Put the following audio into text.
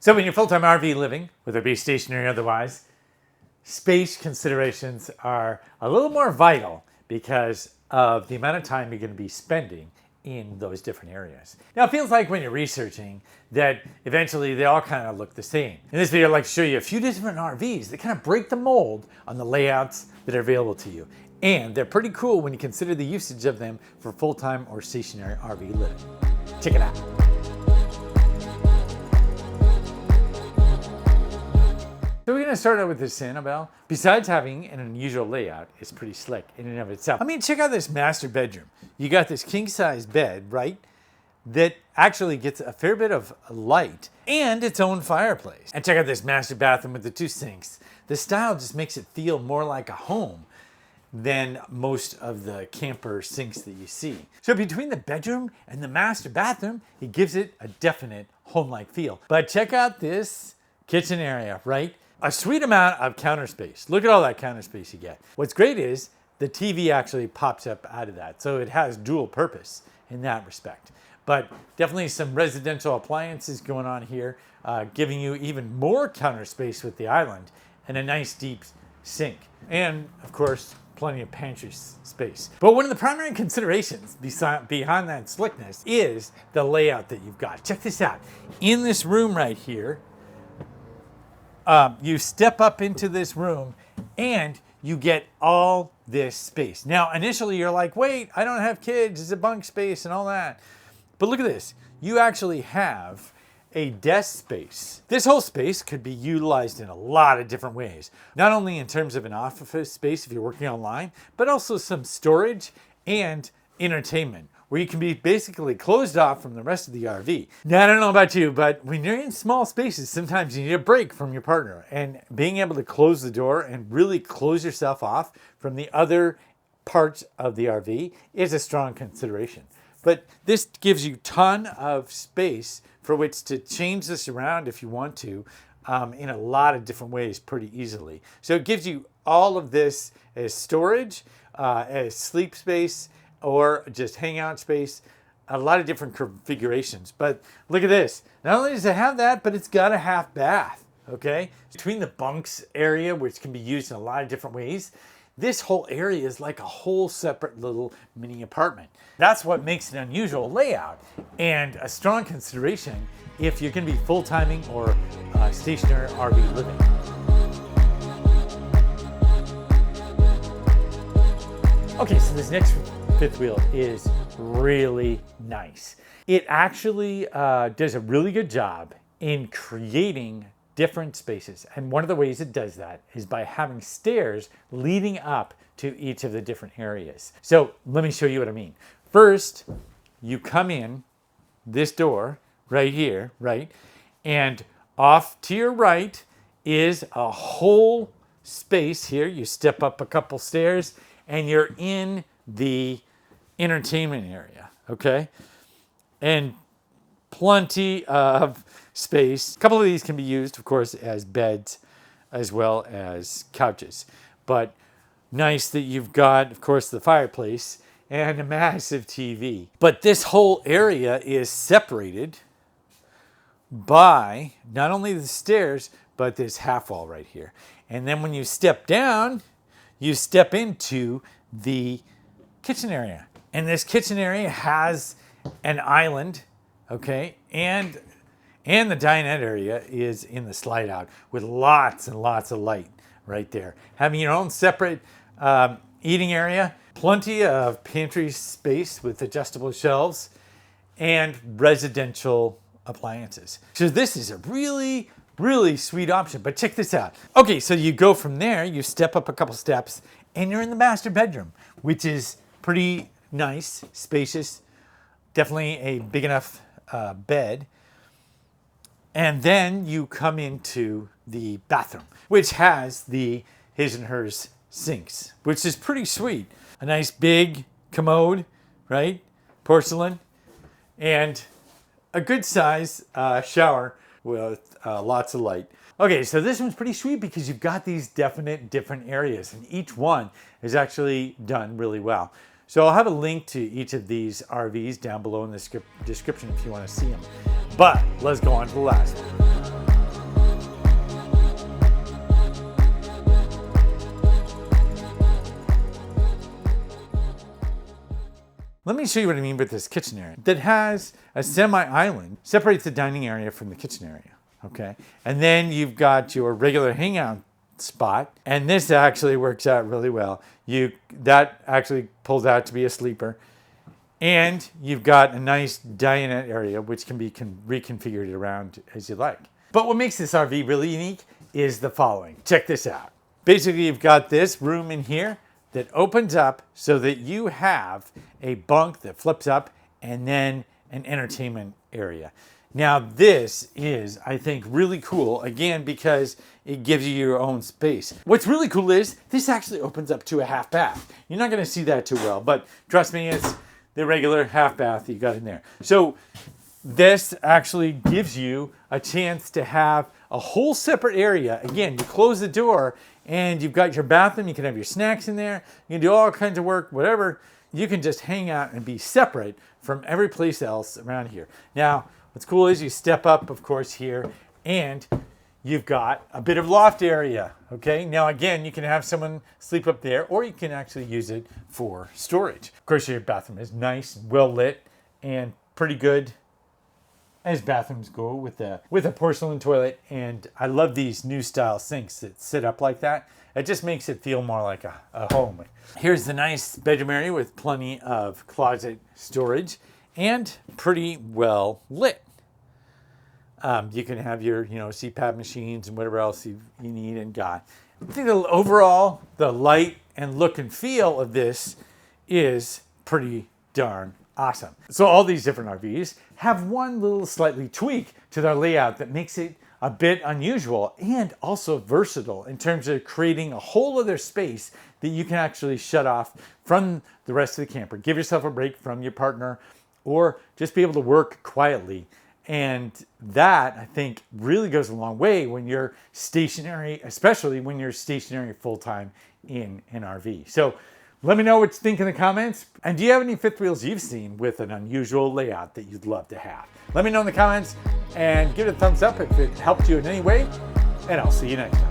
So when you're full-time RV living, whether it be stationary or otherwise, space considerations are a little more vital because of the amount of time you're going to be spending in those different areas. Now it feels like when you're researching that eventually they all kind of look the same. In this video I'd like to show you a few different RVs that kind of break the mold on the layouts that are available to you. And they're pretty cool when you consider the usage of them for full-time or stationary RV living. Check it out. So we're going to start out with this Annabelle. Besides having an unusual layout, it's pretty slick in and of itself. I mean, check out this master bedroom. You got this king-size bed, right? That actually gets a fair bit of light and its own fireplace. And check out this master bathroom with the two sinks. The style just makes it feel more like a home than most of the camper sinks that you see. So between the bedroom and the master bathroom, it gives it a definite home-like feel. But check out this kitchen area, right? A sweet amount of counter space. Look at all that counter space you get. What's great is the TV actually pops up out of that. So it has dual purpose in that respect. But definitely some residential appliances going on here, giving you even more counter space with the island and a nice deep sink. And of course, plenty of pantry space. But one of the primary considerations behind that slickness is the layout that you've got. Check this out. In this room right here, you step up into this room and you get all this space. Now, initially you're like, wait, I don't have kids, it's a bunk space and all that. But look at this. You actually have a desk space. This whole space could be utilized in a lot of different ways. Not only in terms of an office space if you're working online, but also some storage and entertainment, where you can be basically closed off from the rest of the RV. Now, I don't know about you, but when you're in small spaces, sometimes you need a break from your partner. And being able to close the door and really close yourself off from the other parts of the RV is a strong consideration. But this gives you a ton of space for which to change this around if you want to in a lot of different ways pretty easily. So it gives you all of this as storage, as sleep space, or just hangout space, a lot of different configurations. But look at this. Not only does it have that, but it's got a half bath, okay? Between the bunks area, which can be used in a lot of different ways, this whole area is like a whole separate little mini apartment. That's what makes it an unusual layout and a strong consideration if you're gonna be full-timing or stationary RV living. Okay, so this next fifth wheel is really nice. It actually does a really good job in creating different spaces. And one of the ways it does that is by having stairs leading up to each of the different areas. So let me show you what I mean. First, you come in this door right here, right? And off to your right is a whole space here. You step up a couple stairs and you're in the entertainment area, okay? And plenty of space. A couple of these can be used, of course, as beds as well as couches. But nice that you've got, of course, the fireplace and a massive TV. But this whole area is separated by not only the stairs, but this half wall right here. And then when you step down, you step into the kitchen area. And this kitchen area has an island, okay? And the dinette area is in the slide out with lots and lots of light right there. Having your own separate eating area, plenty of pantry space with adjustable shelves, and residential appliances. So this is a really, really sweet option, but check this out. Okay, so you go from there, you step up a couple steps, and you're in the master bedroom, which is pretty nice, spacious, definitely a big enough bed. And then you come into the bathroom, which has the his and hers sinks, which is pretty sweet. A nice big commode, right? Porcelain, and a good size shower with lots of light. Okay, so this one's pretty sweet because you've got these definite different areas, and each one is actually done really well. So I'll have a link to each of these RVs down below in the description if you want to see them. But let's go on to the last one. me show you what I mean with this kitchen area that has a semi-island, separates the dining area from the kitchen area, okay? And then you've got your regular hangout spot, and this actually works out really well. That actually pulls out to be a sleeper, and you've got a nice dinette area which can be reconfigured around as you like. But what makes this RV really unique is the following. Check this out. Basically, you've got this room in here that opens up so that you have a bunk that flips up and then an entertainment area. Now, this is, I think, really cool, again, because it gives you your own space. What's really cool is this actually opens up to a half bath. You're not going to see that too well, but trust me, it's the regular half bath you got in there. So this actually gives you a chance to have a whole separate area. Again, you close the door and you've got your bathroom. You can have your snacks in there. You can do all kinds of work, whatever. You can just hang out and be separate from every place else around here. Now, what's cool is you step up, of course, here, and you've got a bit of loft area, okay? Now, again, you can have someone sleep up there, or you can actually use it for storage. Of course, your bathroom is nice, well lit, and pretty good as bathrooms go with a porcelain toilet. And I love these new style sinks that sit up like that. It just makes it feel more like a home. Here's the nice bedroom area with plenty of closet storage and pretty well lit. You can have your, CPAP machines and whatever else you need and got. I think overall, the light and look and feel of this is pretty darn awesome. So all these different RVs have one little slightly tweak to their layout that makes it a bit unusual and also versatile in terms of creating a whole other space that you can actually shut off from the rest of the camper. Give yourself a break from your partner or just be able to work quietly. And that, I think, really goes a long way when you're stationary, especially when you're stationary full-time in an RV. So let me know what you think in the comments. And do you have any fifth wheels you've seen with an unusual layout that you'd love to have? Let me know in the comments and give it a thumbs up if it helped you in any way. And I'll see you next time.